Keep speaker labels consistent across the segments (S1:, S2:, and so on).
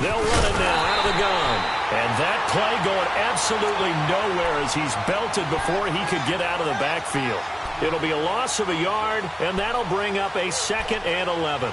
S1: They'll run it now out of the gun. And that play going absolutely nowhere as he's belted before he could get out of the backfield. It'll be a loss of a yard, and that'll bring up a 2nd and 11.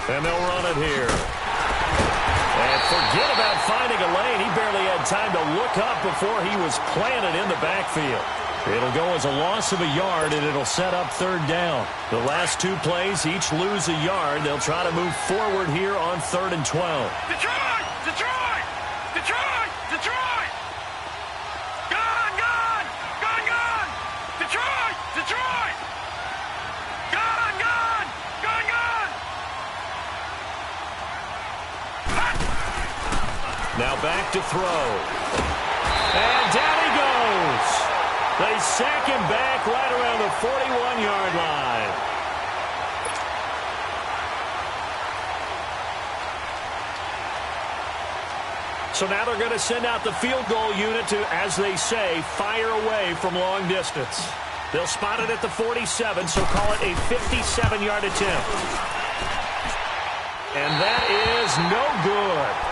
S1: And they'll run it here. And forget about finding a lane. He barely had time to look up before he was planted in the backfield. It'll go as a loss of a yard, and it'll set up 3rd down. The last 2 plays each lose a yard. They'll try to move forward here on 3rd and 12.
S2: Detroit! Detroit! Detroit! Detroit! Gone! Gone! Gone! Gone! Detroit! Detroit! Gone! Gone! Gone! Gone!
S1: Now back to throw. And down he goes. They sack him back right around the 41-yard line. So now they're going to send out the field goal unit to, as they say, fire away from long distance. They'll spot it at the 47, so call it a 57-yard attempt. And that is no good.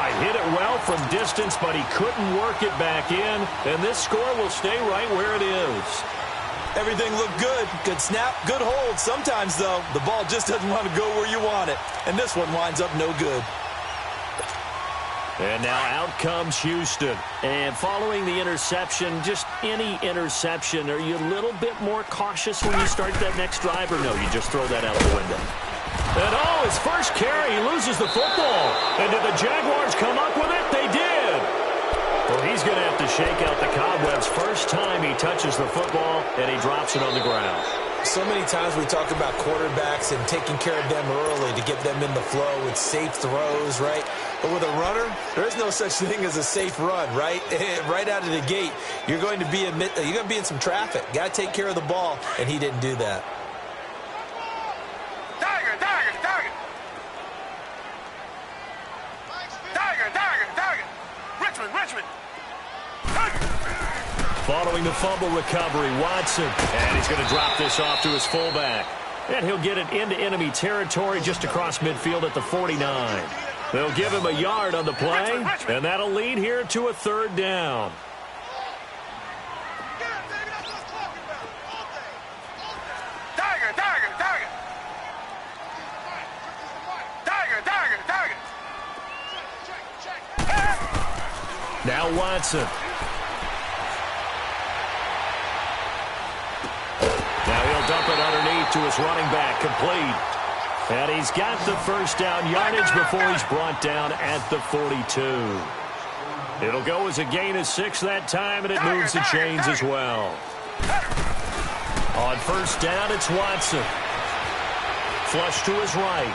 S1: He hit it well from distance, but he couldn't work it back in, and this score will stay right where it is.
S3: Everything looked good. Good snap, good hold. Sometimes, though, the ball just doesn't want to go where you want it, and this one winds up no good.
S1: And now out comes Houston. And following the interception, just any interception, are you a little bit more cautious when you start that next drive, or no, you just throw that out the window? And his first carry, he loses the football. And did the Jaguars come up with it? They did. Well, he's going to have to shake out the cobwebs first time he touches the football, and he drops it on the ground.
S3: So many times we talk about quarterbacks and taking care of them early to get them in the flow with safe throws, right? But with a runner, there is no such thing as a safe run, right? Right out of the gate, you're going to be in some traffic. Got to take care of the ball, and he didn't do that.
S1: Following the fumble recovery, Watson. And he's going to drop this off to his fullback. And he'll get it into enemy territory just across midfield at the 49. They'll give him a yard on the play, and that'll lead here to a 3rd down. Now Watson. Now he'll dump it underneath to his running back, complete. And he's got the first down yardage before he's brought down at the 42. It'll go as a gain of 6 that time, and it moves the chains as well. On first down, it's Watson. Flush to his right.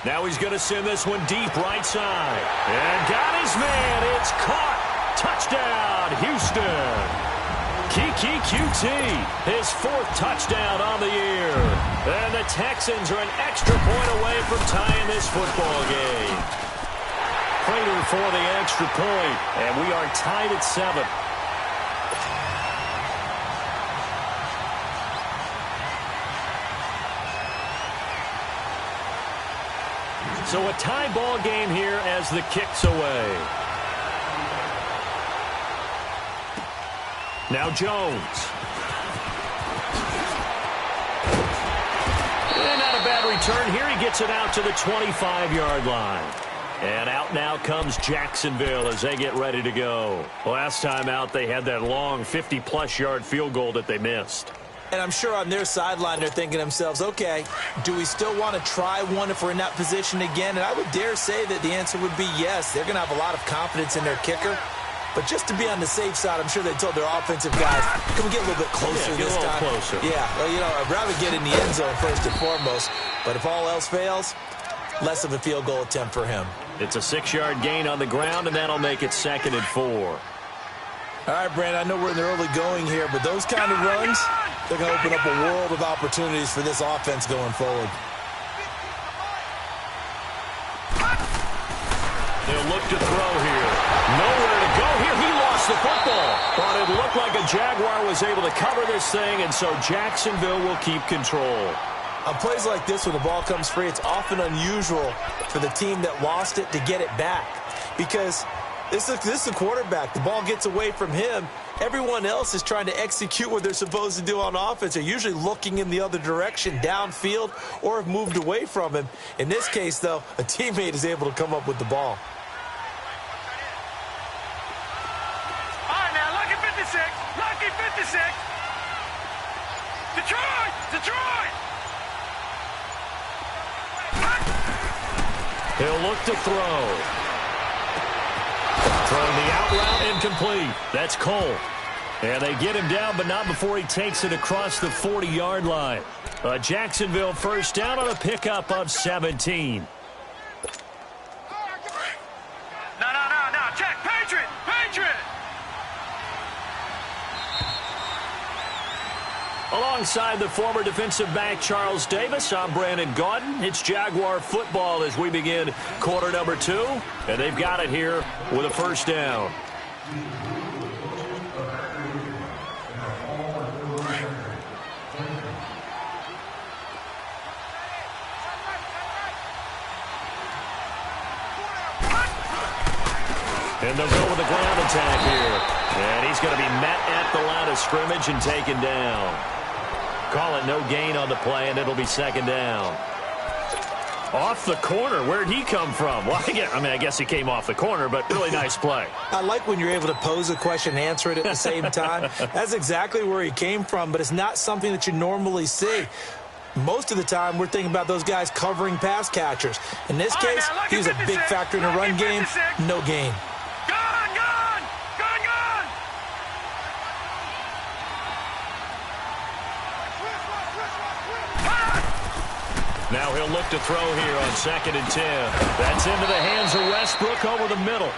S1: Now he's going to send this one deep right side. And got his man. It's caught. Touchdown, Houston. Kiki QT, his 4th touchdown on the year. And the Texans are an extra point away from tying this football game. Prater for the extra point, and we are tied at 7. So a tie ball game here as the kick's away. Now Jones. And not a bad return here. He gets it out to the 25-yard line. And out now comes Jacksonville as they get ready to go. Last time out, they had that long 50-plus yard field goal that they missed.
S3: And I'm sure on their sideline they're thinking to themselves, okay, do we still want to try one if we're in that position again? And I would dare say that the answer would be yes. They're going to have a lot of confidence in their kicker. But just to be on the safe side, I'm sure they told their offensive guys, can we get a little bit closer this time?
S1: Get a little closer.
S3: Yeah, well, you know, I'd rather get in the end zone first and foremost. But if all else fails, less of a field goal attempt for him.
S1: It's a 6-yard gain on the ground, and that'll make it 2nd and 4.
S3: All right, Brandon, I know we're in the early going here, but those kind of runs, they're going to open up a world of opportunities for this offense going forward.
S1: They'll look to throw here. Nowhere to go here. He lost the football. But it looked like a Jaguar was able to cover this thing, and so Jacksonville will keep control.
S3: On plays like this, when the ball comes free, it's often unusual for the team that lost it to get it back. Because this is a quarterback. The ball gets away from him. Everyone else is trying to execute what they're supposed to do on offense. They're usually looking in the other direction, downfield, or have moved away from him. In this case, though, a teammate is able to come up with the ball.
S2: All right, now, lucky 56. Lucky 56. Detroit! Detroit!
S1: He'll look to throw. Throwing the out route, incomplete. That's Cole. And they get him down, but not before he takes it across the 40-yard line. A Jacksonville first down on a pickup of 17.
S2: No. Check. Patriot! Patriot!
S1: Alongside the former defensive back Charles Davis, I'm Brandon Gaudin. It's Jaguar football as we begin quarter number 2. And they've got it here with a first down. And they'll go with a ground attack here. And he's going to be met at the line of scrimmage and taken down. Call it no gain on the play, and it'll be second down. Off the corner. Where'd he come from? Well, I guess he came off the corner, but really nice play.
S3: I like when you're able to pose a question and answer it at the same time. That's exactly where he came from, but it's not something that you normally see. Most of the time, we're thinking about those guys covering pass catchers. In this case, he was a big factor in the run game. No gain.
S1: Now he'll look to throw here on 2nd and 10. That's into the hands of Westbrook over the middle.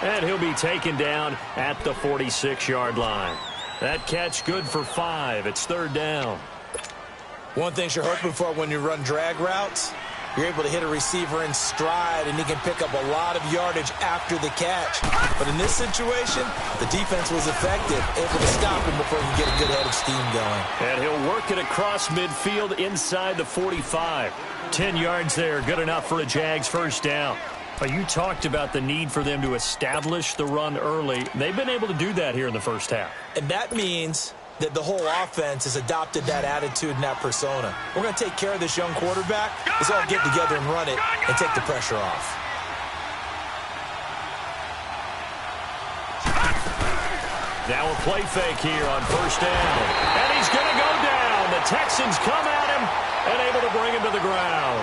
S1: And he'll be taken down at the 46-yard line. That catch good for 5. It's 3rd down.
S3: One thing you're hoping for when you run drag routes, you're able to hit a receiver in stride, and he can pick up a lot of yardage after the catch. But in this situation, the defense was effective, able to stop him before he can get a good head of steam going.
S1: And he'll work it across midfield inside the 45. 10 yards there, good enough for a Jags first down. You talked about the need for them to establish the run early. They've been able to do that here in the first half.
S3: And that means that the whole offense has adopted that attitude and that persona. We're going to take care of this young quarterback. Let's all get together and run it and take the pressure off.
S1: Now a play fake here on first down. And he's going to go down. The Texans come at him and able to bring him to the ground.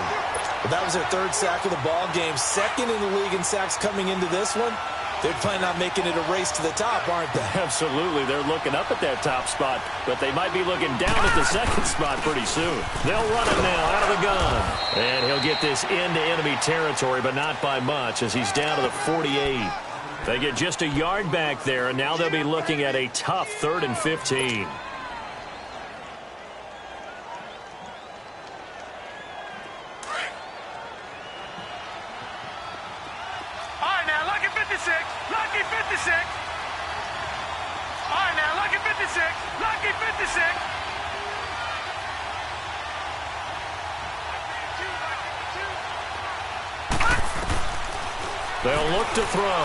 S3: Well, that was their 3rd sack of the ball game. 2nd in the league in sacks coming into this one. They're planning on making it a race to the top, aren't they?
S1: Absolutely. They're looking up at that top spot, but they might be looking down at the 2nd spot pretty soon. They'll run it now out of the gun. And he'll get this into enemy territory, but not by much as he's down to the 48. They get just a yard back there, and now they'll be looking at a tough 3rd and 15.
S2: Lucky 56. All right, now, lucky 56. Lucky 56.
S1: They'll look to throw.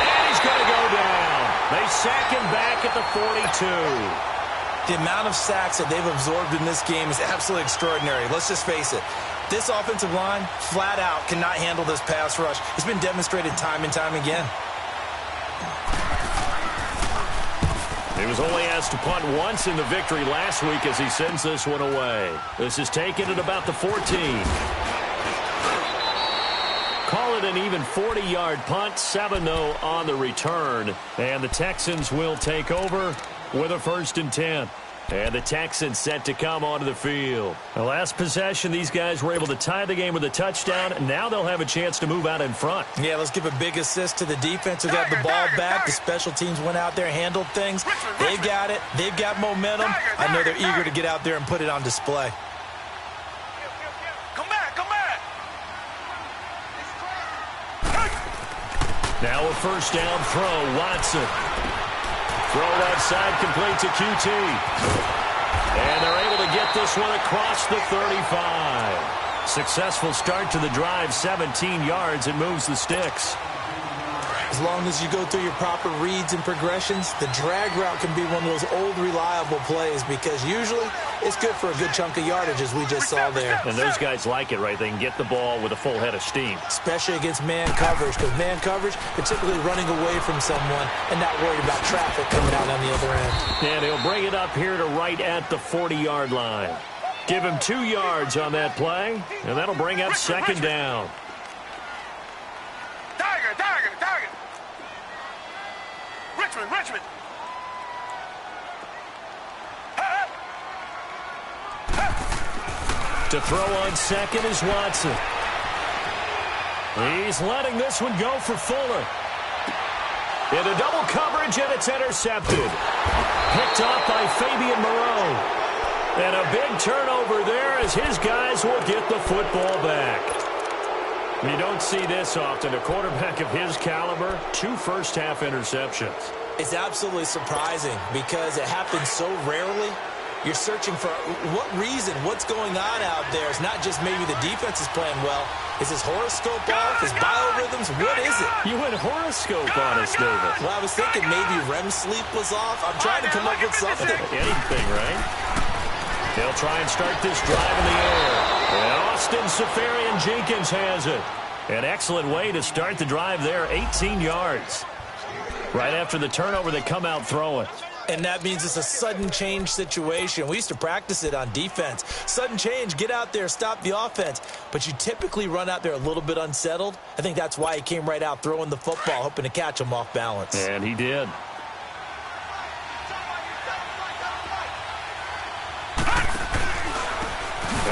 S1: And he's going to go down. They sack him back at the 42.
S3: The amount of sacks that they've absorbed in this game is absolutely extraordinary. Let's just face it. This offensive line, flat out, cannot handle this pass rush. It's been demonstrated time and time again.
S1: He was only asked to punt once in the victory last week as he sends this one away. This is taken at about the 14. Call it an even 40-yard punt, 7-0 on the return. And the Texans will take over with a 1st and 10. And the Texans set to come onto the field. The last possession, these guys were able to tie the game with a touchdown. Now they'll have a chance to move out in front.
S3: Yeah, let's give a big assist to the defense who got the ball back. The special teams went out there, handled things. They've got it. They've got momentum. I know they're eager to get out there and put it on display.
S2: Come back, come back.
S1: Now a first down throw, Watson. Throw left side, complete to QT. And they're able to get this one across the 35. Successful start to the drive, 17 yards, and moves the sticks.
S3: As long as you go through your proper reads and progressions, the drag route can be one of those old reliable plays because usually it's good for a good chunk of yardage, as we just saw there.
S1: And those guys like it, right? They can get the ball with a full head of steam.
S3: Especially against man coverage, because man coverage, they're typically running away from someone and not worried about traffic coming out on the other end.
S1: And he'll bring it up here to right at the 40-yard line. Give him 2 yards on that play, and that'll bring up second down.
S2: Target. Richmond.
S1: To throw on second is Watson. He's letting this one go for Fuller. Into double coverage, and it's intercepted. Picked off by Fabian Moreau. And a big turnover there as his guys will get the football back. You don't see this often. A quarterback of his caliber, 2 first-half interceptions.
S3: It's absolutely surprising because it happens so rarely. You're searching for what reason, what's going on out there. It's not just maybe the defense is playing well. Is his horoscope off? His biorhythms? What is it?
S1: You went horoscope on us, David.
S3: Well, I was thinking maybe REM sleep was off. I'm trying to come up with something.
S1: Anything, right? They'll try and start this drive in the air. And Austin Safarian-Jenkins has it. An excellent way to start the drive there, 18 yards. Right after the turnover, they come out throwing.
S3: And that means it's a sudden change situation. We used to practice it on defense. Sudden change, get out there, stop the offense. But you typically run out there a little bit unsettled. I think that's why he came right out throwing the football, hoping to catch him off balance.
S1: And he did.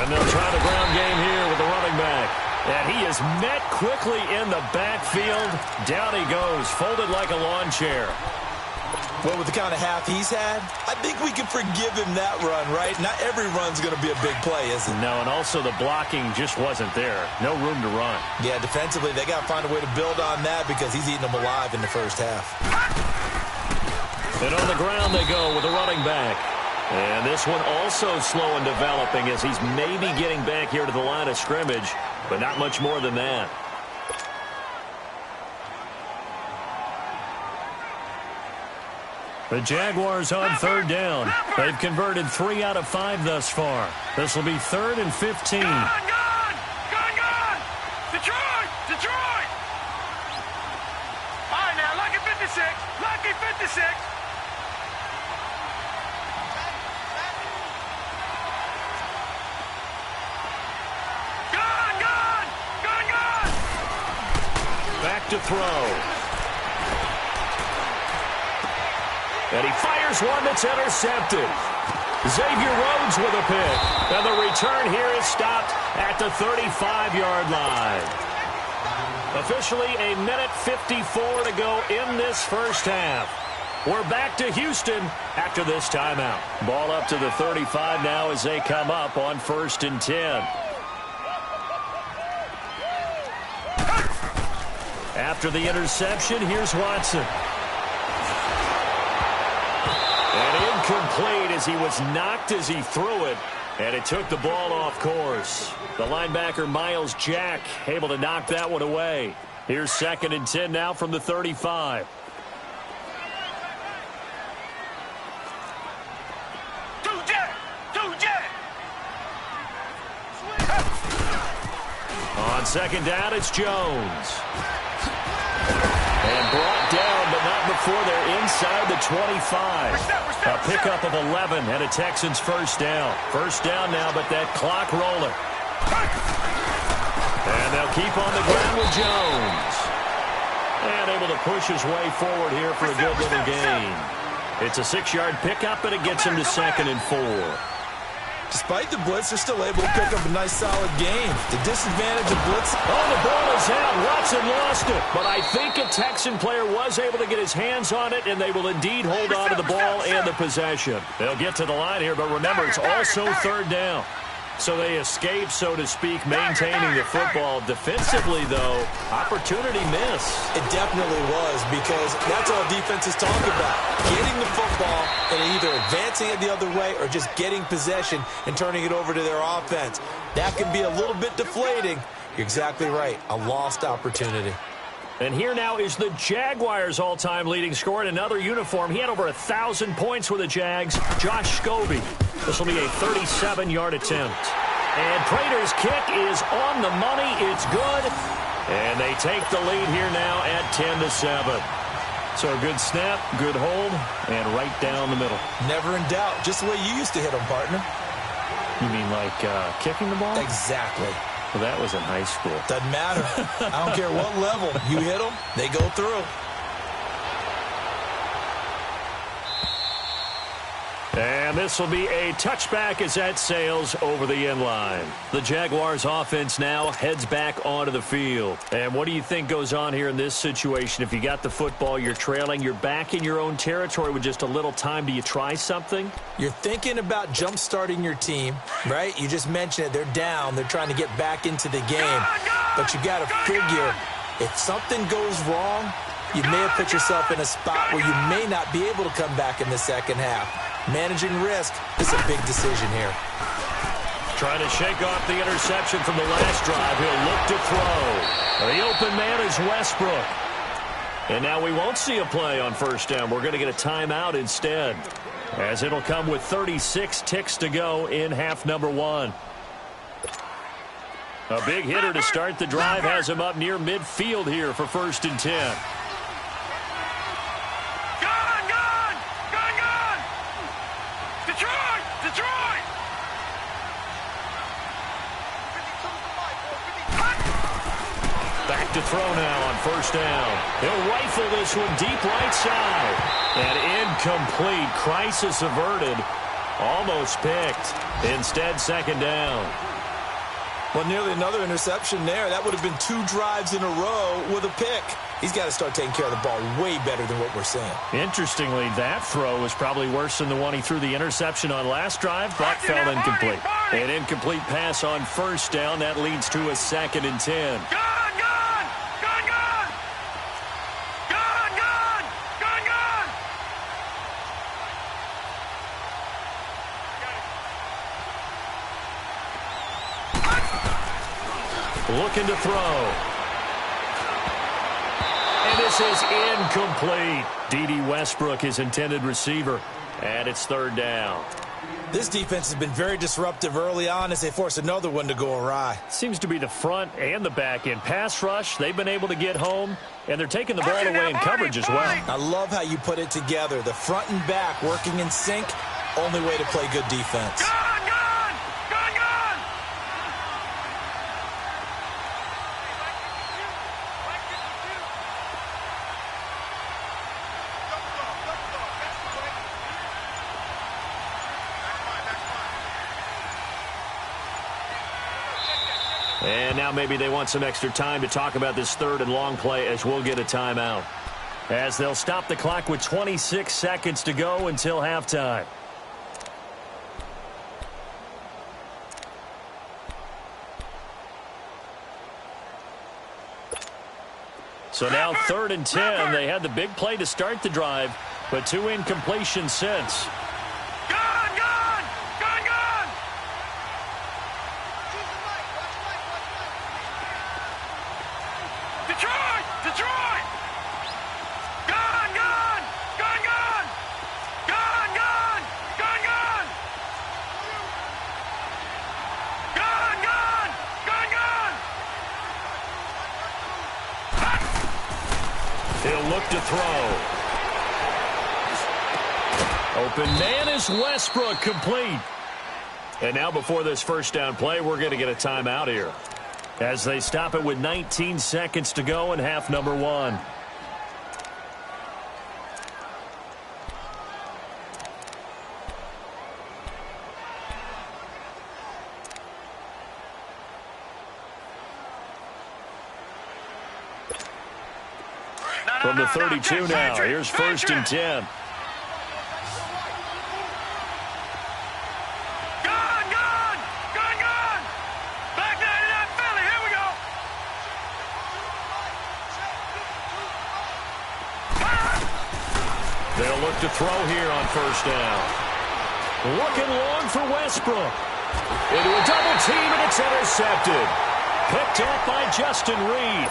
S1: And they'll try the ground game here with the running back. And he is met quickly in the backfield. Down he goes, folded like a lawn chair.
S3: Well, with the kind of half he's had, I think we can forgive him that run, right? Not every run's going to be a big play, is it?
S1: No, and also the blocking just wasn't there. No room to run.
S3: Yeah, defensively, they got to find a way to build on that because he's eating them alive in the first half.
S1: And on the ground they go with a running back. And this one also slow in developing as he's maybe getting back here to the line of scrimmage, but not much more than that. The Jaguars on third down. They've converted 3 out of 5 thus far. This will be 3rd and 15.
S2: Gone! Detroit! All right, now, lucky 56. Gone!
S1: Back to throw. And he fires one that's intercepted. Xavier Rhodes with a pick. And the return here is stopped at the 35-yard line. Officially a minute 54 to go in this first half. We're back to Houston after this timeout. Ball up to the 35 now as they come up on 1st and 10. After the interception, here's Watson. Complete as he was knocked as he threw it, and it took the ball off course. The linebacker, Miles Jack, able to knock that one away. Here's 2nd and 10 now from the 35. On 2nd down, it's Jones. And brought down, but not before they're inside the 25. A pickup of 11 and a Texans first down. First down now, but that clock rolling. And they'll keep on the ground with Jones. And able to push his way forward here for a good little gain. It's a 6-yard pickup, and it gets him to 2nd and 4.
S3: Despite the blitz, they're still able to pick up a nice, solid game. The disadvantage of blitz.
S1: Oh, the ball is out. Watson lost it. But I think a Texan player was able to get his hands on it, and they will indeed hold on to the ball and the possession. They'll get to the line here, but remember, it's also 3rd down. So they escape, so to speak, maintaining the football. Defensively, though, opportunity miss.
S3: It definitely was, because that's all defenses talk about. Getting the football and either advancing it the other way or just getting possession and turning it over to their offense. That can be a little bit deflating. You're exactly right. A lost opportunity.
S1: And here now is the Jaguars' all-time leading scorer in another uniform. He had over 1,000 points with the Jags, Josh Scobie. This will be a 37-yard attempt. And Prater's kick is on the money. It's good. And they take the lead here now at 10-7. So a good snap, good hold, and right down the middle.
S3: Never in doubt. Just the way you used to hit them, partner.
S1: You mean like kicking the ball?
S3: Exactly.
S1: Well, that was in high school.
S3: Doesn't matter. I don't care what level. You hit them, they go through.
S1: And this will be a touchback as that sails over the end line. The Jaguars offense now heads back onto the field. And what do you think goes on here in this situation? If you got the football, you're trailing, you're back in your own territory with just a little time. Do you try something?
S3: You're thinking about jump-starting your team, right? You just mentioned it. They're down. They're trying to get back into the game. But you got to figure, if something goes wrong, you may have put yourself in a spot where you may not be able to come back in the second half. Managing risk is a big decision here.
S1: Trying to shake off the interception from the last drive. He'll look to throw. The open man is Westbrook. And now we won't see a play on first down. We're going to get a timeout instead, as it'll come with 36 ticks to go in half number one. A big hitter to start the drive has him up near midfield here for 1st and 10. Back to throw now on first down. He'll rifle this one deep right side. And incomplete. Crisis averted. Almost picked. Instead, second down.
S3: Well, nearly another interception there. That would have been 2 drives in a row with a pick. He's got to start taking care of the ball way better than what we're seeing.
S1: Interestingly, that throw was probably worse than the one he threw the interception on last drive, but fell incomplete. An incomplete pass on first down. That leads to a 2nd and 10. Looking to throw. And this is incomplete. D.D. Westbrook, his intended receiver. And it's 3rd down.
S3: This defense has been very disruptive early on as they force another one to go awry.
S1: Seems to be the front and the back end. Pass rush, they've been able to get home, and they're taking the ball away in coverage as well.
S3: I love how you put it together. The front and back working in sync, only way to play good defense.
S1: And now maybe they want some extra time to talk about this 3rd and long play, as we'll get a timeout. As they'll stop the clock with 26 seconds to go until halftime. So now 3rd and 10. They had the big play to start the drive, but 2 incompletions since. He'll look to throw. Open man is Westbrook, complete. And now before this first down play, we're going to get a timeout here, as they stop it with 19 seconds to go in half number one. From the 32 now, here's 1st and 10. They'll look to throw here on first down. Looking long for Westbrook. Into a double team, and it's intercepted. Picked off by Justin Reed.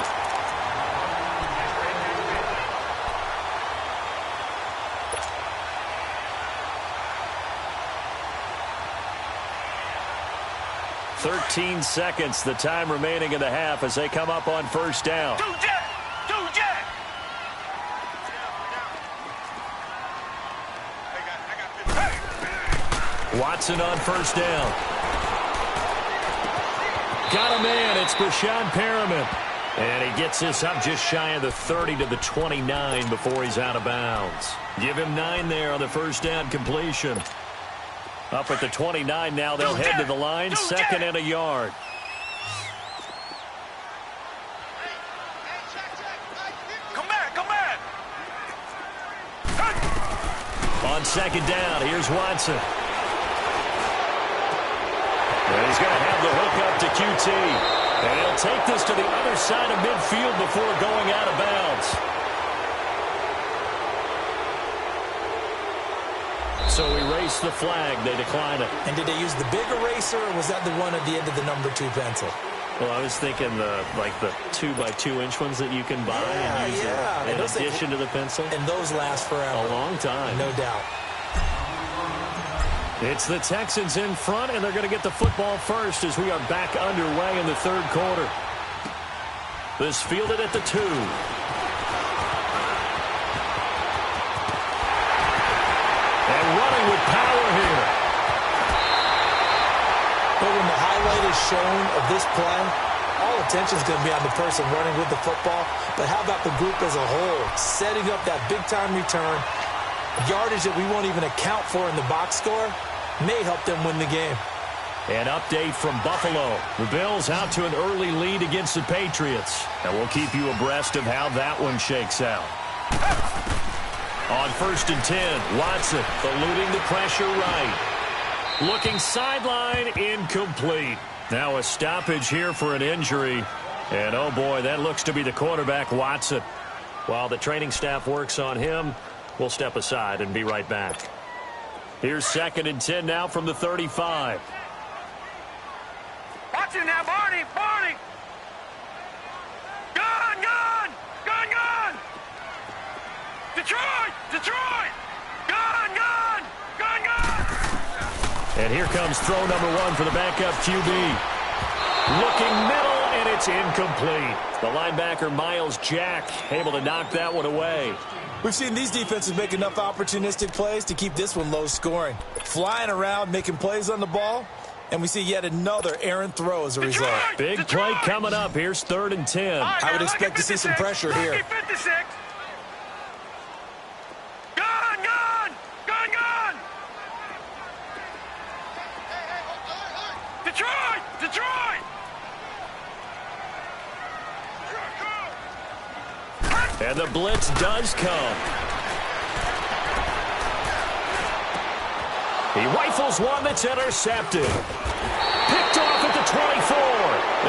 S1: "13 seconds, the time remaining in the half as they come up on first down.
S2: Two jet!
S1: Watson on first down. Got a man. It's Brashad Perriman. And he gets this up just shy of the 30 to the 29 before he's out of bounds. Give him 9 there on the first down completion. Up at the 29 now. They'll head to the line. 2nd and a yard.
S2: Come back!
S1: On 2nd down, here's Watson. And he's going to have the hook up to QT. And he'll take this to the other side of midfield before going out of bounds. So erase the flag. They decline it.
S3: And did they use the big eraser, or was that the one at the end of the number 2 pencil?
S1: Well, I was thinking the 2x2-inch ones that you can buy and use in addition to the pencil.
S3: And those last forever.
S1: A long time.
S3: No doubt.
S1: It's the Texans in front, and they're going to get the football first as we are back underway in the 3rd quarter. This fielded at the 2. And running with power here.
S3: But when the highlight is shown of this play, all attention is going to be on the person running with the football. But how about the group as a whole? Setting up that big-time return, yardage that we won't even account for in the box score, may help them win the game.
S1: An update from Buffalo. The Bills out to an early lead against the Patriots. And we'll keep you abreast of how that one shakes out. On 1st and 10, Watson eluding the pressure right. Looking sideline, incomplete. Now a stoppage here for an injury. And oh boy, that looks to be the quarterback, Watson. While the training staff works on him, we'll step aside and be right back. Here's 2nd and 10 now from the 35.
S2: Watch it now, Barney! Gun! Detroit! Gun!
S1: And here comes throw number 1 for the backup QB. Looking middle, and it's incomplete. The linebacker, Miles Jack, able to knock that one away.
S3: We've seen these defenses make enough opportunistic plays to keep this one low scoring. Flying around, making plays on the ball, and we see yet another errant throw as a result.
S1: Big play coming up. Here's 3rd and 10.
S3: I would expect to see some pressure here.
S2: Gun! Detroit!
S1: And the blitz does come. He rifles one that's intercepted. Picked off at the 24.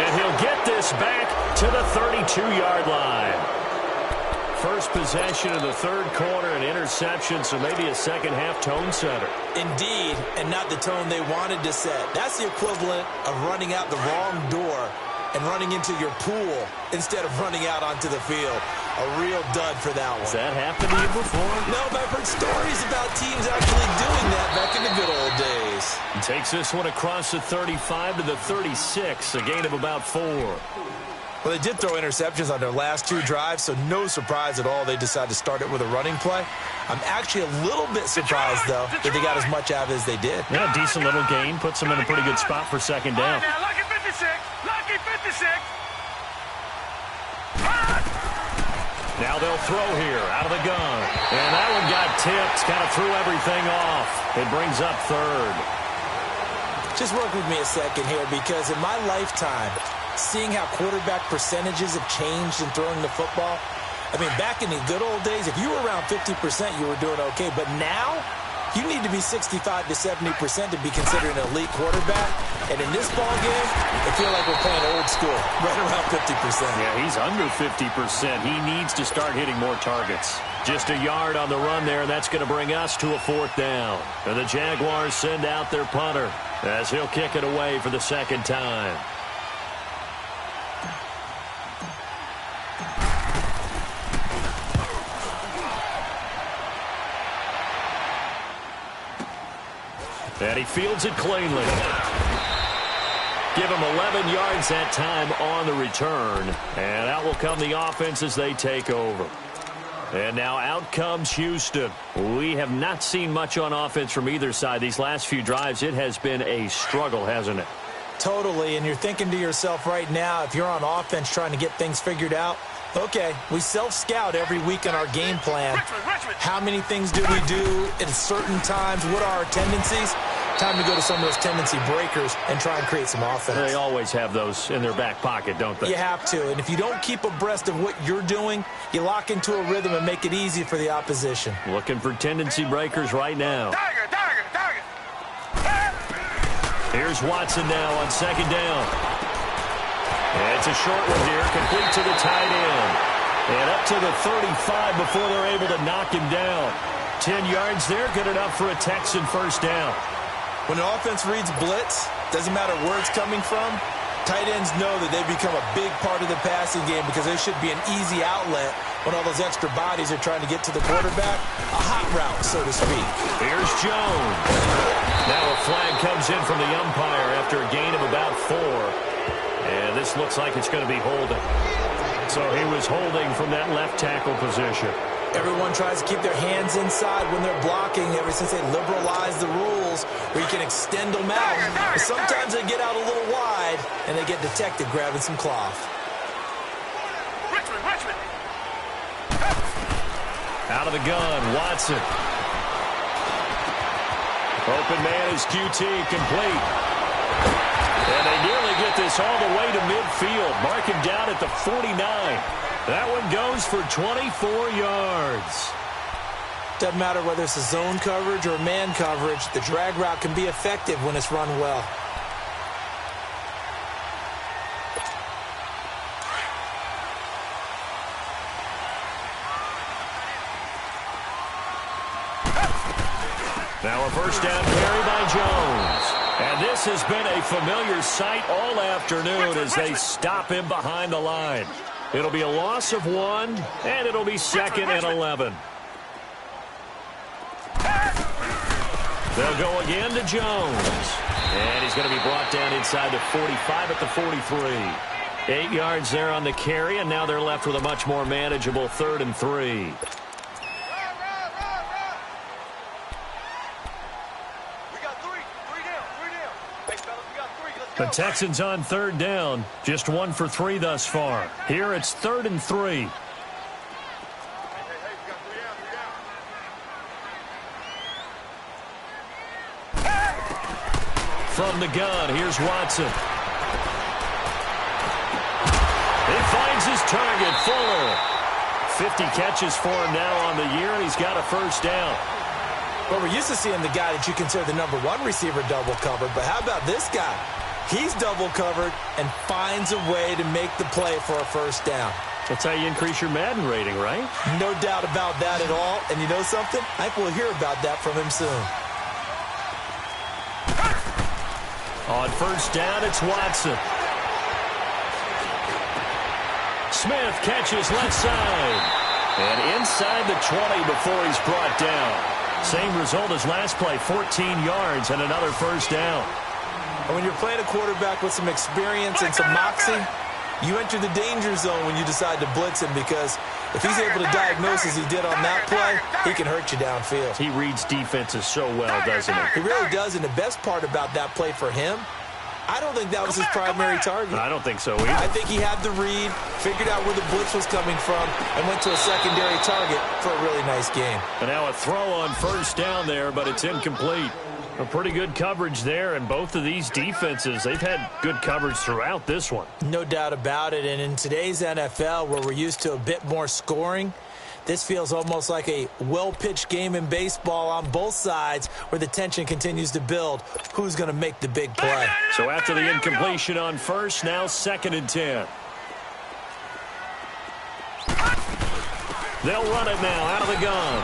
S1: And he'll get this back to the 32-yard line. First possession of the 3rd quarter, an interception, so maybe a second-half tone setter.
S3: Indeed, and not the tone they wanted to set. That's the equivalent of running out the wrong door and running into your pool instead of running out onto the field. A real dud for that one.
S1: Has that happened to you before?
S3: No, but I've heard stories about teams actually doing that back in the good old days.
S1: He takes this one across the 35 to the 36, a gain of about 4.
S3: Well, they did throw interceptions on their last 2 drives, so no surprise at all they decided to start it with a running play. I'm actually a little bit surprised, though, that they got as much out of it as they did.
S1: Yeah, a decent little gain. Puts them in a pretty good spot for 2nd down.
S2: Now, lucky 56!
S1: Now they'll throw here out of the gun. And that one got tipped, kind of threw everything off. It brings up 3rd.
S3: Just work with me a second here, because in my lifetime, seeing how quarterback percentages have changed in throwing the football, I mean, back in the good old days, if you were around 50%, you were doing okay. But now, You need to be 65 to 70% to be considered an elite quarterback. And in this ball game, I feel like we're playing old school, right around 50%.
S1: Yeah, he's under 50%. He needs to start hitting more targets. Just a yard on the run there, and that's going to bring us to a 4th down. And the Jaguars send out their punter as he'll kick it away for the 2nd time. And he fields it cleanly. Give him 11 yards that time on the return. And out will come the offense as they take over. And now out comes Houston. We have not seen much on offense from either side. These last few drives, it has been a struggle, hasn't it?
S3: Totally, and you're thinking to yourself right now, if you're on offense trying to get things figured out, okay, we self-scout every week in our game plan. How many things do we do at certain times? What are our tendencies? Time to go to some of those tendency breakers and try and create some offense.
S1: They always have those in their back pocket, don't they?
S3: You have to, and if you don't keep abreast of what you're doing, you lock into a rhythm and make it easy for the opposition.
S1: Looking for tendency breakers right now.
S2: Target.
S1: Here's Watson now on 2nd down. And it's a short one here, complete to the tight end. And up to the 35 before they're able to knock him down. 10 yards there, good enough for a Texan 1st down.
S3: When an offense reads blitz, doesn't matter where it's coming from, tight ends know that they become a big part of the passing game because there should be an easy outlet when all those extra bodies are trying to get to the quarterback. A hot route, so to speak.
S1: Here's Jones. Now a flag comes in from the umpire after a gain of about 4. And this looks like it's going to be holding. So he was holding from that left tackle position.
S3: Everyone tries to keep their hands inside when they're blocking ever since they liberalized the rules where you can extend them out. But sometimes they get out a little wide and they get detected grabbing some cloth.
S2: Richmond.
S1: Out of the gun, Watson. Open man is QT, complete. And they nearly get this all the way to midfield. Mark him down at the 49. That one goes for 24 yards.
S3: Doesn't matter whether it's a zone coverage or man coverage, the drag route can be effective when it's run well.
S1: Now a 1st down carry by Jones. And this has been a familiar sight all afternoon as they stop him behind the line. It'll be a loss of 1, and it'll be 2nd and 11. They'll go again to Jones. And he's going to be brought down inside the 45 at the 43. 8 yards there on the carry, and now they're left with a much more manageable 3rd and 3. The Texans on 3rd down, just 1 for 3 thus far. Here it's 3rd and 3. From the gun, here's Watson. He finds his target, Fuller. 50 catches for him now on the year, and he's got a 1st down.
S3: Well, we're used to seeing the guy that you consider the #1 receiver double covered, but how about this guy? He's double covered and finds a way to make the play for a 1st down.
S1: That's how you increase your Madden rating, right?
S3: No doubt about that at all. And you know something? I think we'll hear about that from him soon.
S1: On 1st down, it's Watson. Smith catches left side. And inside the 20 before he's brought down. Same result as last play, 14 yards and another 1st down.
S3: And when you're playing a quarterback with some experience and some moxie, you enter the danger zone when you decide to blitz him because if he's able to diagnose as he did on that play, he can hurt you downfield.
S1: He reads defenses so well, doesn't he?
S3: He really does, and the best part about that play for him, I don't think that was his primary target.
S1: I don't think so either.
S3: I think he had the read, figured out where the blitz was coming from, and went to a secondary target for a really nice game.
S1: And now a throw on 1st down there, but it's incomplete. A pretty good coverage there, and both of these defenses, they've had good coverage throughout this one.
S3: No doubt about it, and in today's NFL, where we're used to a bit more scoring, This feels almost like a well-pitched game in baseball on both sides where the tension continues to build. Who's going to make the big play?
S1: So after the incompletion on first, now 2nd and 10. They'll run it now out of the gun.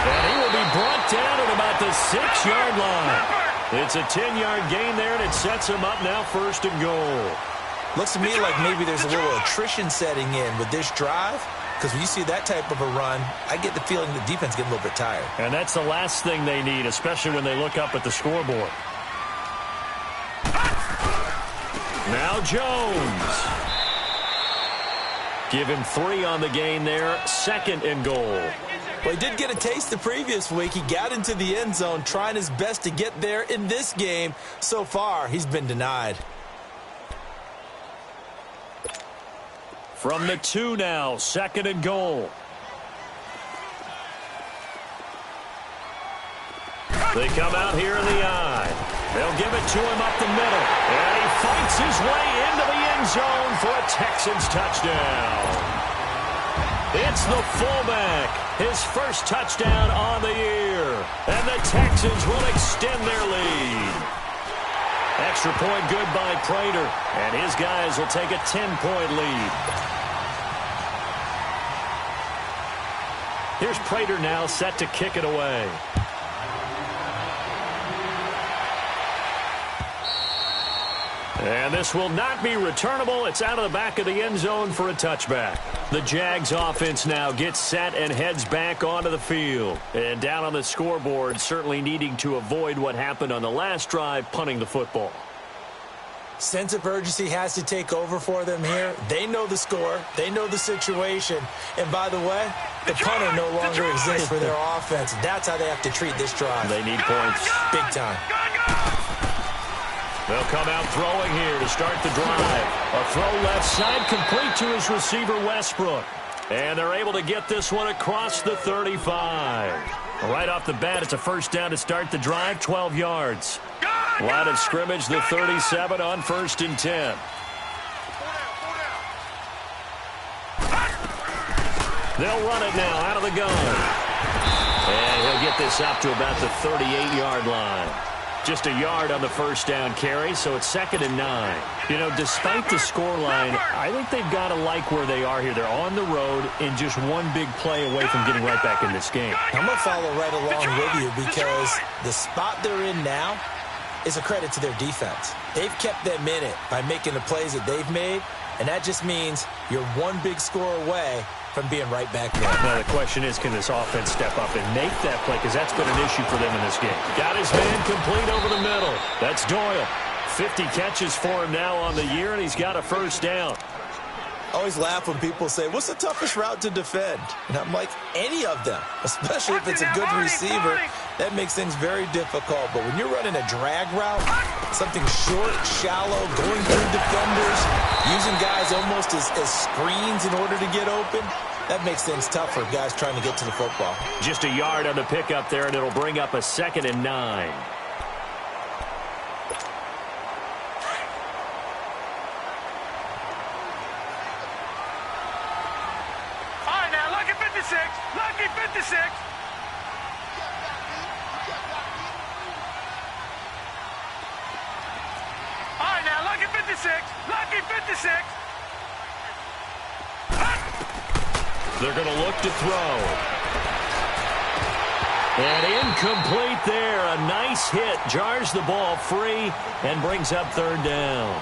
S1: And he will be brought down at about the 6-yard line. It's a 10-yard gain there, and it sets him up now 1st and goal.
S3: Looks to me like maybe there's a little attrition setting in with this drive. Because when you see that type of a run, I get the feeling the defense gets a little bit tired.
S1: And that's the last thing they need, especially when they look up at the scoreboard. Now Jones. Give him 3 on the gain there, 2nd and goal.
S3: Well, he did get a taste the previous week. He got into the end zone trying his best to get there in this game. So far, he's been denied.
S1: From the 2 now, 2nd and goal. They come out here in the I. They'll give it to him up the middle. And he fights his way into the end zone for a Texans touchdown. It's the fullback. His first touchdown on the year. And the Texans will extend their lead. Extra point good by Prater. And his guys will take a 10-point lead. Here's Prater now set to kick it away. And this will not be returnable. It's out of the back of the end zone for a touchback. The Jags offense now gets set and heads back onto the field. And down on the scoreboard, certainly needing to avoid what happened on the last drive, punting the football.
S3: Sense of urgency has to take over for them here. They know the score. They know the situation. And by the way, the punter no longer exists for their offense. That's how they have to treat this drive.
S1: They need points.
S3: Big time.
S1: They'll come out throwing here to start the drive. A throw left side complete to his receiver, Westbrook. And they're able to get this one across the 35. Right off the bat, it's a first down to start the drive, 12 yards. Line of scrimmage, the 37 on 1st and 10. They'll run it now out of the gun. And he'll get this up to about the 38-yard line. Just a yard on the first down carry, so it's 2nd and 9. You know, despite the scoreline, I think they've got to like where they are here. They're on the road and just one big play away from getting right back in this game.
S3: I'm going to follow right along with you because the spot they're in now is a credit to their defense. They've kept them in it by making the plays that they've made, and that just means you're one big score away from being right back there.
S1: Now, the question is, can this offense step up and make that play? Because that's been an issue for them in this game. Got his man complete over the middle. That's Doyle. 50 catches for him now on the year, and he's got a first down.
S3: I always laugh when people say, what's the toughest route to defend? And I'm like, any of them, especially if it's a good receiver. That makes things very difficult. But when you're running a drag route, something short, shallow, going through defenders, using guys almost as screens in order to get open, that makes things tough for guys trying to get to the football.
S1: Just a yard on the pickup there, and it'll bring up a 2nd and 9.
S2: Lucky 56. All right, now, lucky 56. Lucky 56.
S1: They're going to look to throw. And incomplete there. A nice hit. Jars the ball free and brings up 3rd down.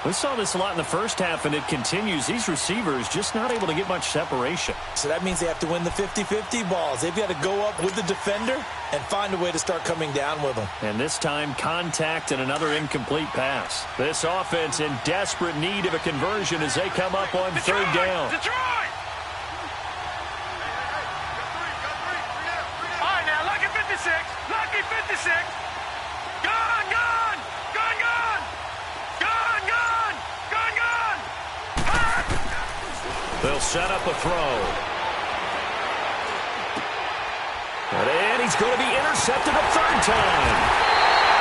S1: We saw this a lot in the first half, and it continues. These receivers just not able to get much separation.
S3: So that means they have to win the 50-50 balls. They've got to go up with the defender and find a way to start coming down with them.
S1: And this time, contact and another incomplete pass. This offense in desperate need of a conversion as they come up on 3rd down.
S2: Detroit! All right, now, lucky 56. Lucky 56. Gone, gone! Gone, gone! Gone, gone! Gone, gone!
S1: They'll set up a throw. And he's going to be intercepted a 3rd time.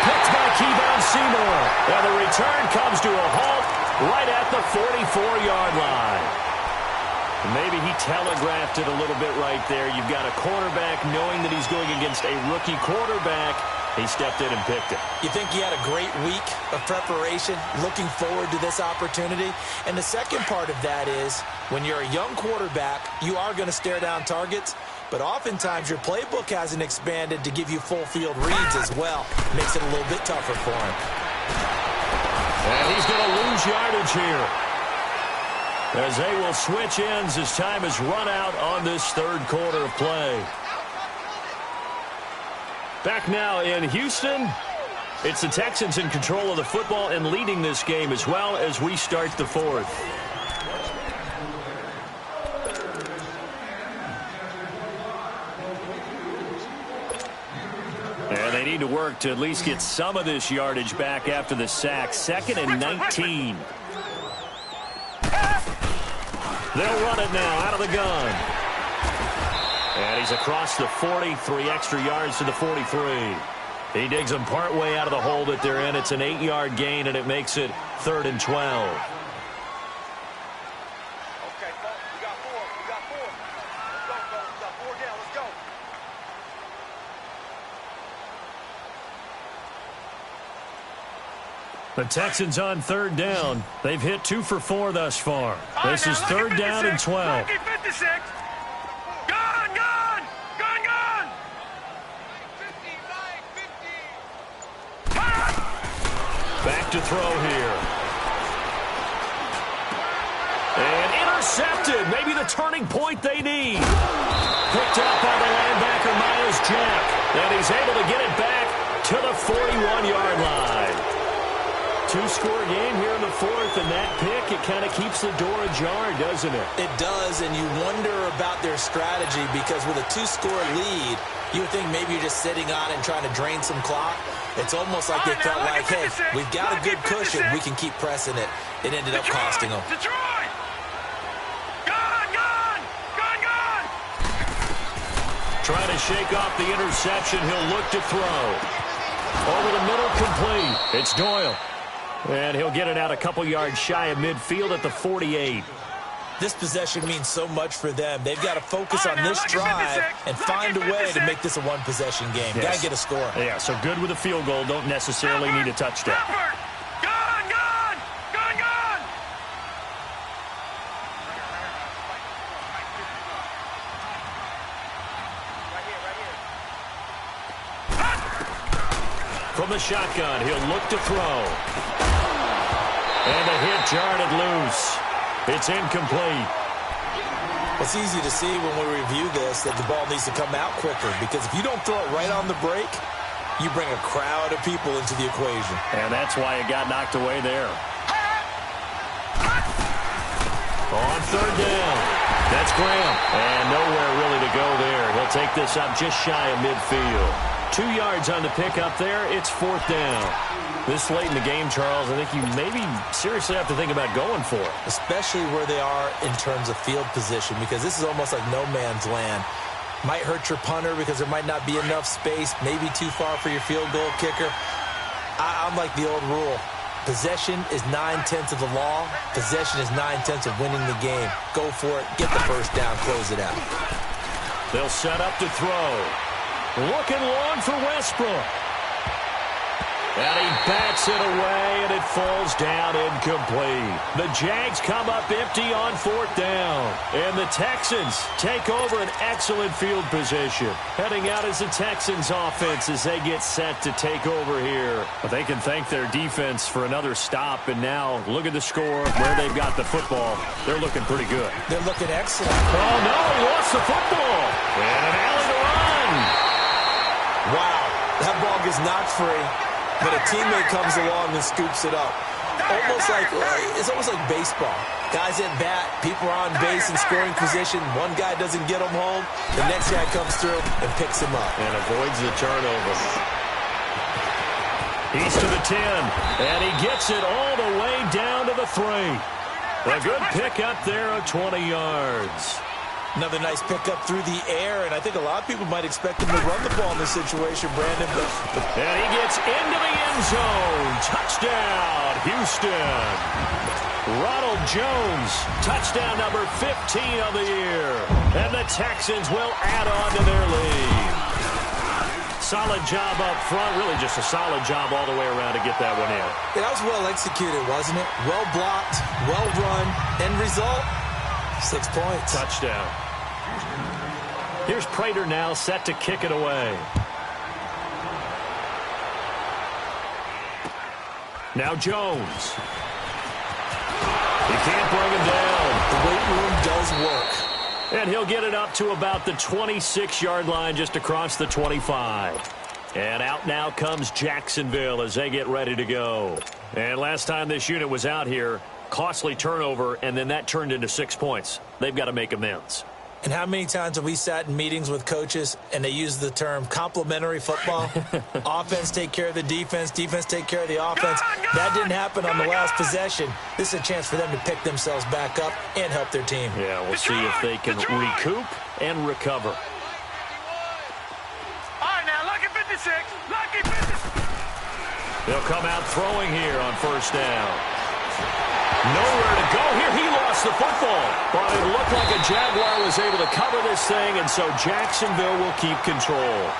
S1: Picked by Kevon Seymour. And the return comes to a halt right at the 44-yard line. Maybe he telegraphed it a little bit right there. You've got a quarterback knowing that he's going against a rookie quarterback. He stepped in and picked it.
S3: You think he had a great week of preparation, looking forward to this opportunity? And the second part of that is, when you're a young quarterback, you are going to stare down targets, but oftentimes your playbook hasn't expanded to give you full field reads as well. Makes it a little bit tougher for him.
S1: And he's going to lose yardage here, as they will switch ends as time has run out on this third quarter of play. Back now in Houston, it's the Texans in control of the football and leading this game as well as we start the fourth. And they need to work to at least get some of this yardage back after the sack. 2nd and 19. They'll run it now out of the gun. And he's across the 40, 3 extra yards to the 43. He digs them partway out of the hole that they're in. It's an 8-yard gain, and it makes it 3rd and 12.
S2: Okay, we got 4. We got 4. Let's go, folks. We got 4 down. Let's go.
S1: The Texans on 3rd down. They've hit 2 for 4 thus far. This is 3rd down and 12.
S2: Lucky 56. Gone, gone. Gone, gone. 59, 50.
S1: Back to throw here. And intercepted. Maybe the turning point they need. Picked up by the linebacker, Myles Jack. And he's able to get it back to the 41-yard line. 2-score game here in the fourth, and that pick, it kind of keeps the door ajar, doesn't it?
S3: It does, and you wonder about their strategy, because with a 2-score lead, you would think maybe you're just sitting on it and trying to drain some clock. It's almost like they felt like, hey, we've got a good cushion. We can keep pressing it. It ended up costing them.
S2: Detroit! Gone, gone! Gone, gone!
S1: Trying to shake off the interception. He'll look to throw. Over the middle, complete. It's Doyle. And he'll get it out a couple yards shy of midfield at the 48.
S3: This possession means so much for them. They've got to focus on this drive and find a way to make this a one-possession game.
S1: Yes.
S3: Got to get a score.
S1: Yeah, so good with a field goal. Don't necessarily need a touchdown.
S2: Gone, gone! Gone, gone!
S1: From the shotgun, he'll look to throw. And the hit jarred it loose. It's incomplete.
S3: It's easy to see when we review this that the ball needs to come out quicker, because if you don't throw it right on the break, you bring a crowd of people into the equation.
S1: And that's why it got knocked away there. On 3rd down. That's Graham. And nowhere really to go there. He'll take this up just shy of midfield. 2 yards on the pickup there. It's 4th down. This late in the game, Charles, I think you maybe seriously have to think about going for it.
S3: Especially where they are in terms of field position, because this is almost like no man's land. Might hurt your punter because there might not be enough space, maybe too far for your field goal kicker. I'm like the old rule. Possession is 9/10 of the law. Possession is 9/10 of winning the game. Go for it. Get the first down. Close it out.
S1: They'll set up to throw. Looking long for Westbrook. And he bats it away, and it falls down incomplete. The Jags come up empty on 4th down. And the Texans take over an excellent field position. Heading out as the Texans offense as they get set to take over here. But they can thank their defense for another stop. And now look at the score where they've got the football. They're looking pretty good.
S3: They're looking excellent.
S1: Oh, no, he lost the football. And an alley to run.
S3: Wow, that ball gets knocked free. But a teammate comes along and scoops it up. It's almost like baseball. Guys at bat, people are on base in scoring position. One guy doesn't get him home. The next guy comes through and picks him up.
S1: And avoids the turnover. He's to the 10. And he gets it all the way down to the 3. A good pick up there of 20 yards.
S3: Another nice pickup through the air, and I think a lot of people might expect him to run the ball in this situation, Brandon.
S1: And he gets into the end zone. Touchdown, Houston. Ronald Jones, touchdown number 15 of the year. And the Texans will add on to their lead. Solid job up front, really just a solid job all the way around to get that one in.
S3: Yeah, that was well executed, wasn't it? Well blocked, well run. End result, 6 points.
S1: Touchdown. Here's Prater now set to kick it away. Now Jones. He can't bring him down.
S3: The weight room does work.
S1: And he'll get it up to about the 26-yard line just across the 25. And out now comes Jacksonville as they get ready to go. And last time this unit was out here, costly turnover, and then that turned into 6 points. They've got to make amends.
S3: And how many times have we sat in meetings with coaches and they use the term complementary football? Offense take care of the defense, defense take care of the offense. That didn't happen on the last possession. This is a chance for them to pick themselves back up and help their team.
S1: Yeah, we'll see if they can recoup and recover.
S2: All right, now, lucky 56. Lucky 56.
S1: They'll come out throwing here on first down. Nowhere to go here. He lost the football. But it looked like a Jaguar was able to cover this thing, and so Jacksonville will keep control.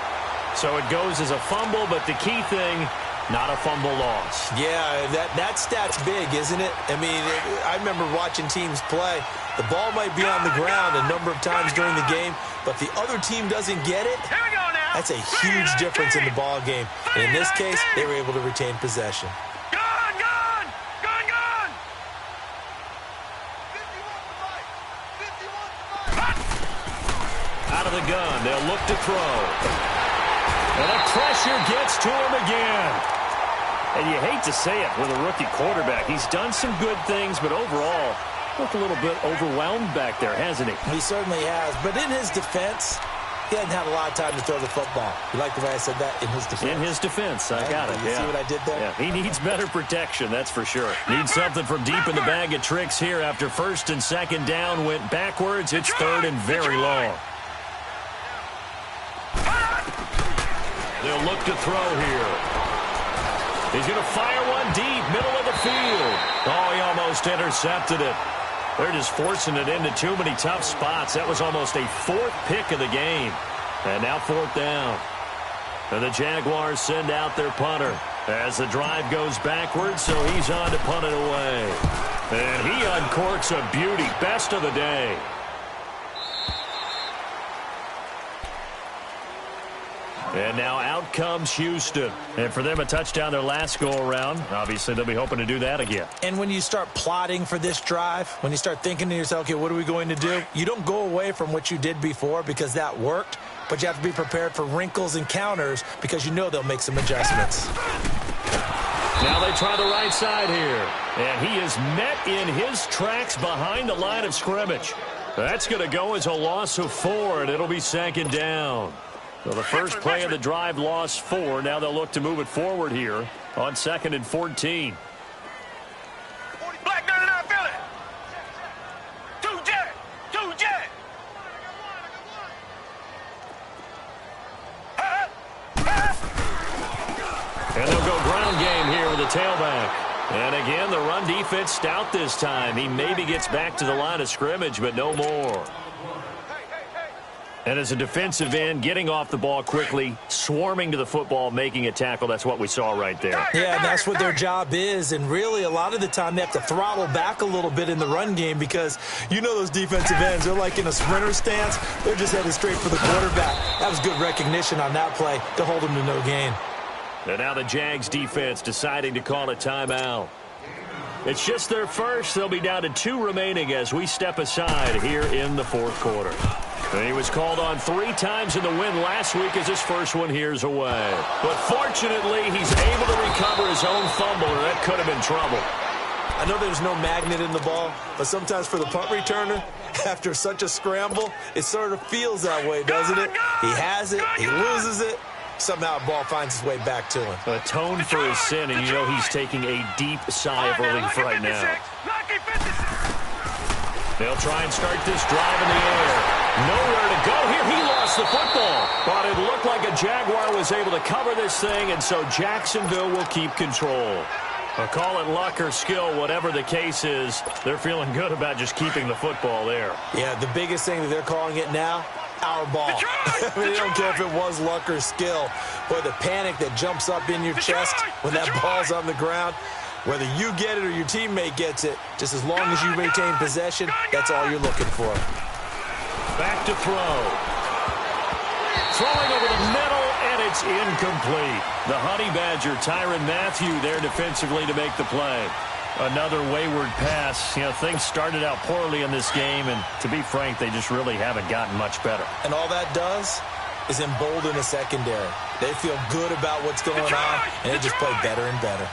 S1: So it goes as a fumble, but the key thing, not a fumble loss.
S3: Yeah, that stat's big, isn't it? I mean, I remember watching teams play. The ball might be on the ground a number of times during the game, but the other team doesn't get it.
S2: Here we go now.
S3: That's a huge difference in the ball game. And in this case, they were able to retain possession.
S2: Gone, gone, gone, gone.
S1: Out of the gun, they'll look to throw. And the pressure gets to him again. And you hate to say it with a rookie quarterback. He's done some good things, but overall, looked a little bit overwhelmed back there, hasn't he?
S3: He certainly has. But in his defense, he hasn't had a lot of time to throw the football. You like the way I said that? In his defense.
S1: In his defense, I got it.
S3: You see what I did there?
S1: Yeah, he needs better protection, that's for sure. Needs something from deep in the bag of tricks here after first and second down went backwards. It's third and very long. They'll look to throw here. He's going to fire one deep, middle of the field. Oh, he almost intercepted it. They're just forcing it into too many tough spots. That was almost a fourth pick of the game. And now fourth down. And the Jaguars send out their punter as the drive goes backwards, so he's on to punt it away. And he uncorks a beauty. Best of the day. And now out comes Houston. And for them, a touchdown their last go-around. Obviously, they'll be hoping to do that again.
S3: And when you start plotting for this drive, when you start thinking to yourself, okay, what are we going to do? You don't go away from what you did before because that worked, but you have to be prepared for wrinkles and counters because you know they'll make some adjustments.
S1: Now they try the right side here. And he is met in his tracks behind the line of scrimmage. That's going to go as a loss of 4, and it'll be second down. So the first play of the drive lost 4. Now they'll look to move it forward here on 2nd and 14.
S2: Black 99 Philly. 2 jet. 2 jet.
S1: And they'll go ground game here with the tailback. And again, the run defense stout this time. He maybe gets back to the line of scrimmage, but no more. And as a defensive end, getting off the ball quickly, swarming to the football, making a tackle, that's what we saw right there.
S3: Yeah, and that's what their job is. And really, a lot of the time, they have to throttle back a little bit in the run game because you know those defensive ends, they're like in a sprinter stance. They're just headed straight for the quarterback. That was good recognition on that play to hold them to no gain.
S1: And now the Jags defense deciding to call a timeout. It's just their first. They'll be down to 2 remaining as we step aside here in the fourth quarter. And he was called on 3 times in the win last week as his first one here's away. But fortunately, he's able to recover his own fumble, or that could have been trouble.
S3: I know there's no magnet in the ball, but sometimes for the punt returner, after such a scramble, it sort of feels that way, doesn't it? He has it, he loses it, somehow the ball finds its way back to him.
S1: Atoned for his sin, and you know he's taking a deep sigh of relief right now. They'll try and start this drive in the air. Nowhere to go here. He lost the football. But it looked like a Jaguar was able to cover this thing, and so Jacksonville will keep control. I'll call it luck or skill, whatever the case is. They're feeling good about just keeping the football there.
S3: Yeah, the biggest thing that they're calling it now, our ball. I mean, they don't care if it was luck or skill. Boy, the panic that jumps up in your chest when that ball's on the ground, whether you get it or your teammate gets it, just as long as you retain possession, that's all you're looking for.
S1: Back to throw. Throwing over the middle, and it's incomplete. The Honey Badger, Tyrann Mathieu, there defensively to make the play. Another wayward pass. You know, things started out poorly in this game, and to be frank, they just really haven't gotten much better.
S3: And all that does is embolden the secondary. They feel good about what's going on, and they just play better and better.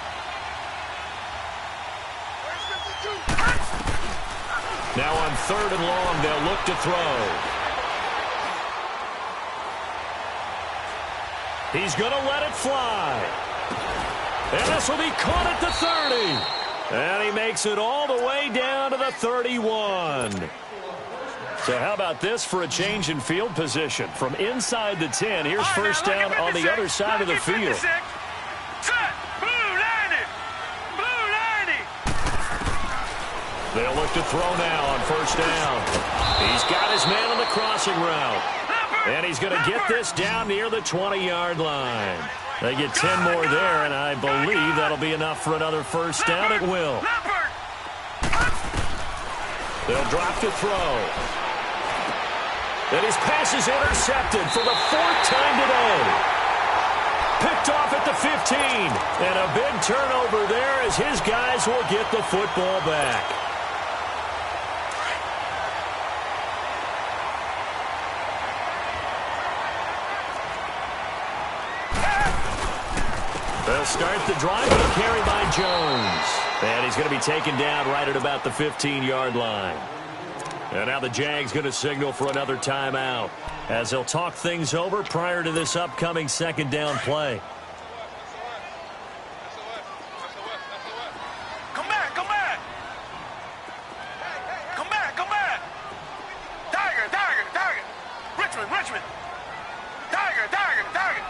S1: Now on 3rd and long, they'll look to throw. He's going to let it fly. And this will be caught at the 30. And he makes it all the way down to the 31. So how about this for a change in field position? From inside the 10, here's first down on the other side of the field. They'll look to throw now on first down. He's got his man on the crossing route. And he's going to get this down near the 20-yard line. They get 10 more there, and I believe that'll be enough for another first down. It will. They'll drop to throw. And his pass is intercepted for the 4th time today. Picked off at the 15. And a big turnover there as his guys will get the football back. They'll start the drive with a carry by Jones. And he's going to be taken down right at about the 15-yard line. And now the Jags going to signal for another timeout as they'll talk things over prior to this upcoming 2nd down play.
S2: Come back, come back. Come back, come back. Tiger, Tiger, Tiger. Richmond, Richmond. Tiger, Tiger, Tiger.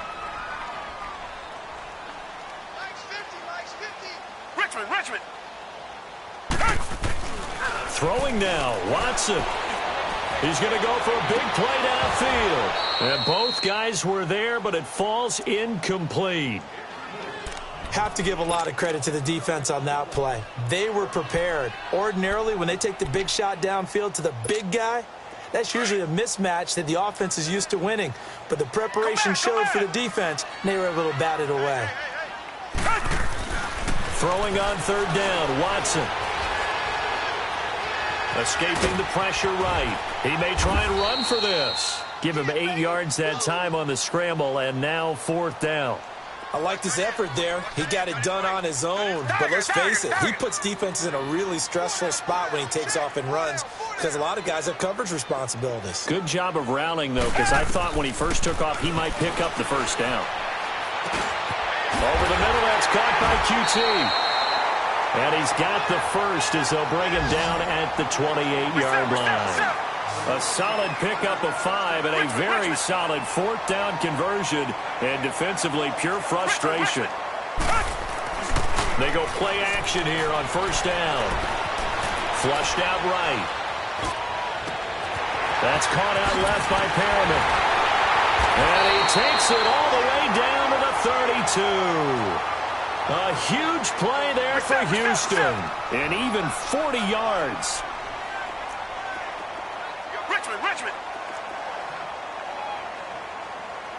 S2: Richmond, Richmond.
S1: Throwing now, Watson. He's going to go for a big play downfield. And both guys were there, but it falls incomplete.
S3: Have to give a lot of credit to the defense on that play. They were prepared. Ordinarily, when they take the big shot downfield to the big guy, that's usually a mismatch that the offense is used to winning. But the preparation showed for the defense, and they were able to bat it away.
S1: Throwing on 3rd down, Watson. Escaping the pressure right. He may try and run for this. Give him 8 yards that time on the scramble, and now 4th down.
S3: I liked his effort there. He got it done on his own. But let's face it, he puts defenses in a really stressful spot when he takes off and runs because a lot of guys have coverage responsibilities.
S1: Good job of rounding, though, because I thought when he first took off, he might pick up the first down. Over the middle, that's caught by QT. And he's got the first as they'll bring him down at the 28-yard line. A solid pickup of 5 and a very solid 4th down conversion, and defensively pure frustration. They go play action here on first down. Flushed out right. That's caught out left by Perriman. And he takes it all the way down to the 32. A huge play there for Houston. And even 40 yards.
S2: Richmond, Richmond.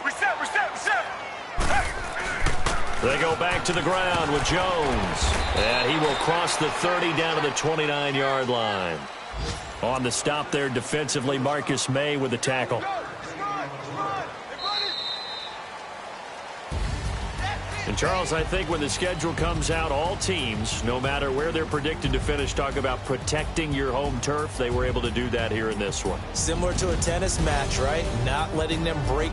S2: Reset, reset, reset.
S1: They go back to the ground with Jones. And he will cross the 30 down to the 29-yard line. On the stop there defensively, Marcus May with the tackle. And, Charles, I think when the schedule comes out, all teams, no matter where they're predicted to finish, talk about protecting your home turf. They were able to do that here in this one.
S3: Similar to a tennis match, right? Not letting them break